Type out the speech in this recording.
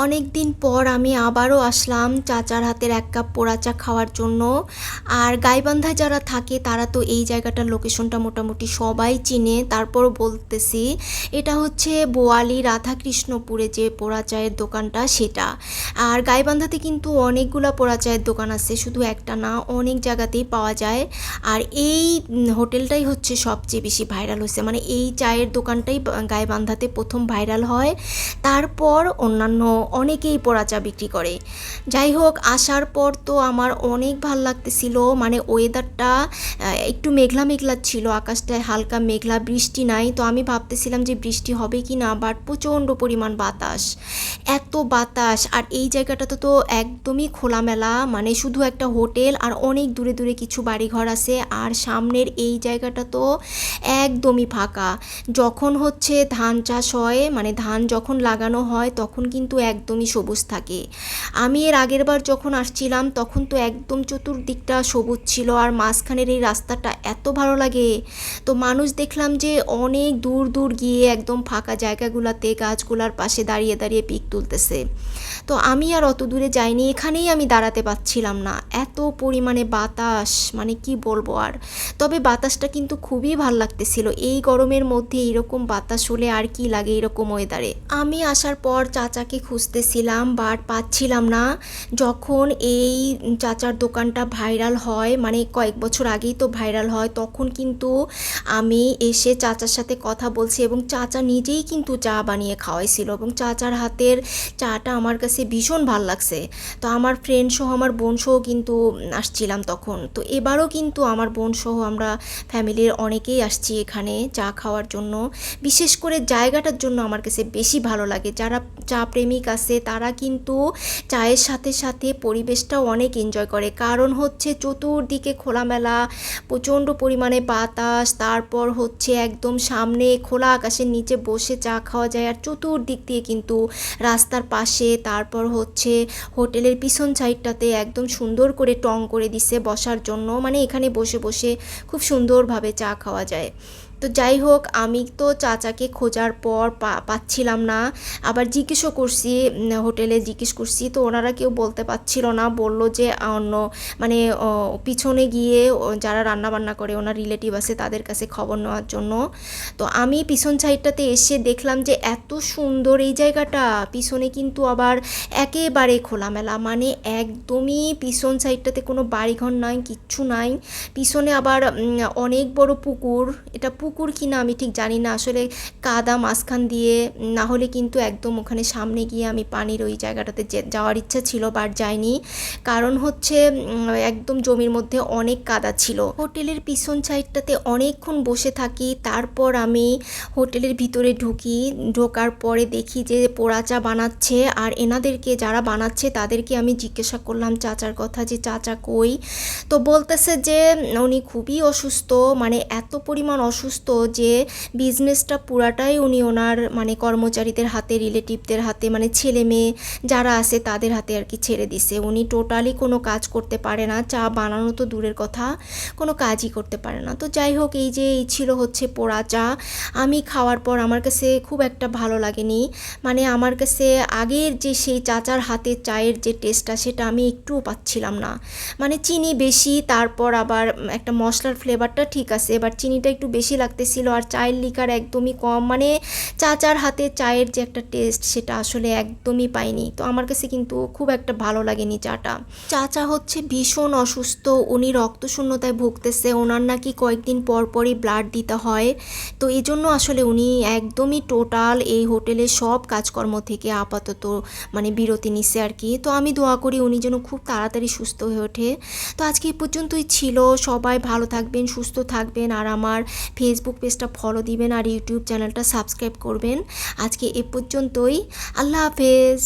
অনেক দিন পর আমি আবারও আসলাম চাচার হাতের এক কাপ পোড়া চা খাওয়ার জন্য। আর গাইবান্ধায় যারা থাকে তারা তো এই জায়গাটার লোকেশনটা মোটামুটি সবাই চিনে, তারপরও বলতেছি এটা হচ্ছে বোয়ালি রাধাকৃষ্ণপুরে যে পোড়া চায়ের দোকানটা সেটা। আর গাইবান্ধাতে কিন্তু অনেকগুলা পোড়া চায়ের দোকান আছে, শুধু একটা না, অনেক জায়গাতেই পাওয়া যায়। আর এই হোটেলটাই হচ্ছে সবচেয়ে বেশি ভাইরাল হয়েছে, মানে এই চায়ের দোকানটাই গাইবান্ধাতে প্রথম ভাইরাল হয়, তারপর অন্যান্য অনেকেই পোড়া চা বিক্রি করে। যাই হোক, আসার পর তো আমার অনেক ভাল লাগতেছিল, মানে ওয়েদারটা একটু মেঘলা মেঘলা ছিল, আকাশটায় হালকা মেঘলা, বৃষ্টি নাই। তো আমি ভাবতেছিলাম যে বৃষ্টি হবে কি না, বাট প্রচণ্ড পরিমাণ বাতাস, এত বাতাস। আর এই জায়গাটাতে তো একদমই খোলামেলা, মানে শুধু একটা হোটেল আর অনেক দূরে দূরে কিছু বাড়িঘর আছে, আর সামনের এই জায়গাটা তো একদমই ফাঁকা। যখন হচ্ছে ধান চাষ হয়, মানে ধান যখন লাগানো হয় তখন কিন্তু একদমই সবুজ থাকে। আমি এর আগের বার যখন আসছিলাম তখন তো একদম চতুর্দিকটা সবুজ ছিল, আর মাঝখানের এই রাস্তাটা এত ভালো লাগে। তো মানুষ দেখলাম যে অনেক দূর দূর গিয়ে একদম ফাঁকা জায়গাগুলোতে গাছগুলার পাশে দাঁড়িয়ে দাঁড়িয়ে পিক তুলতেছে। তো আমি আর অত দূরে যাইনি, এখানেই আমি দাঁড়াতে পারছিলাম না, এত পরিমাণে বাতাস, মানে কি বলবো আর। তবে বাতাসটা কিন্তু খুবই ভাল লাগতেছিল, এই গরমের মধ্যে এরকম বাতাস হলে আর কি লাগে এরকম ওয়েদারে। আমি আসার পর চাচাকে খুঁজতেছিলাম বাট পাচ্ছিলাম না। যখন এই চাচার দোকানটা ভাইরাল হয়, মানে কয়েক বছর আগেই তো ভাইরাল হয়, তখন কিন্তু আমি এসে চাচার সাথে কথা বলছি এবং চাচা নিজেই কিন্তু চা বানিয়ে খাওয়াইছিল, এবং চাচার হাতের চাটা আমার কাছে ভীষণ ভাল লাগছে। তো আমার ফ্রেন্ড সহ, আমার বোন সহ কিন্তু আসছিলাম তখন। তো এবারও কিন্তু আমার বোন সহ আমরা ফ্যামিলির অনেকেই আসছি এখানে চা খাওয়ার জন্য। বিশেষ করে জায়গাটার জন্য আমার কাছে বেশি ভালো লাগে, যারা চা প্রেমিক আছে তারা কিন্তু চায়ের সাথে সাথে পরিবেশটাও অনেক এনজয় করে, কারণ হচ্ছে চতুর্দিকে খোলামেলা, প্রচণ্ড পরিমাণে বাতাস, তারপর হচ্ছে একদম সামনে খোলা আকাশের নিচে বসে চা খাওয়া যায়, আর চতুর্দিক দিয়ে কিন্তু রাস্তার পাশে, তারপর হচ্ছে হোটেলের পিছন সাইডটাতে একদম সুন্দর করে টং করে দিছে বসার জন্য, মানে এখানে বসে বসে খুব সুন্দরভাবে চা খাওয়া যায়। তো যাই হোক, আমি তো চাচাকে খোঁজার পর পাচ্ছিলাম না, আবার জিজ্ঞেসও করছি, হোটেলে জিজ্ঞেস করছি, তো ওনারা কেউ বলতে পারছিল না, বলল যে অন্য, মানে পিছনে গিয়ে যারা রান্না বান্না করে ওনার রিলেটিভ আছে তাদের কাছে খবর নেওয়ার জন্য। তো আমি পিছন সাইডটাতে এসে দেখলাম যে এত সুন্দর এই জায়গাটা, পিছনে কিন্তু আবার একেবারে খোলামেলা, মানে একদমই পিছন সাইডটাতে কোনো বাড়িঘর নাই, কিচ্ছু নাই। পিছনে আবার অনেক বড় পুকুর, এটা পুকুর কিনা আমি ঠিক জানি না আসলে, কাদা মাঝখান দিয়ে, না হলে কিন্তু একদম ওখানে সামনে গিয়ে আমি পানির ওই জায়গাটাতে যাওয়ার ইচ্ছা ছিল, বাট যাইনি, কারণ হচ্ছে একদম জমির মধ্যে অনেক কাদা ছিল। হোটেলের পিছন সাইডটাতে অনেকক্ষণ বসে থাকি, তারপর আমি হোটেলের ভিতরে ঢুকি, ঢোকার পরে দেখি যে পোড়া চা বানাচ্ছে, আর এনাদেরকে যারা বানাচ্ছে তাদেরকে আমি জিজ্ঞাসা করলাম চাচার কথা, যে চাচা কই। তো বলতেছে যে উনি খুবই অসুস্থ, মানে এত পরিমাণ অসুস্থ যে বিজনেসটা পুরাটাই উনি ওনার মানে কর্মচারীদের হাতে, রিলেটিভদের হাতে, মানে ছেলে মেয়ে যারা আছে তাদের হাতে আর কি ছেড়ে দিছে। উনি টোটালি কোনো কাজ করতে পারে না, চা বানানো তো দূরের কথা, কোনো কাজই করতে পারে না। তো যাই হোক, এই ছিল হচ্ছে পোড়া চা। আমি খাওয়ার পর আমার কাছে খুব একটা ভালো লাগেনি, মানে আমার কাছে আগের যে সেই চাচার হাতের চায়ের যে টেস্টটা সেটা আমি একটুও পাচ্ছিলাম না, মানে চিনি বেশি, তারপর আবার একটা মশলার ফ্লেভারটা ঠিক আছে, এবার চিনিটা একটু বেশি লাগতেছিল, আর চায়ের লিকার একদমই কম, মানে চাচার হাতে চায়ের যে একটা টেস্ট সেটা আসলে একদমই পাইনি। তো আমার কাছে কিন্তু খুব একটা ভালো লাগেনি চাটা। চাচা হচ্ছে ভীষণ অসুস্থ, উনি রক্তশূন্যতায় ভুগতেছে, ওনার নাকি কয়েকদিন পর পরই ব্লাড দিতে হয়। তো এই জন্য আসলে উনি একদমই টোটাল এই হোটেলের সব কাজকর্ম থেকে আপাতত মানে বিরতি নিচ্ছে আর কি। তো আমি দোয়া করি উনি যেন খুব তাড়াতাড়ি সুস্থ হয়ে ওঠে। তো আজকে এই পর্যন্তই ছিল, সবাই ভালো থাকবেন, সুস্থ থাকবেন, আর আমার ফেসবুক পেজটা ফলো দিবেন, আর ইউটিউব চ্যানেলটা সাবস্ক্রাইব করবেন। আজকে এ পর্যন্তই, আল্লাহ হাফেজ।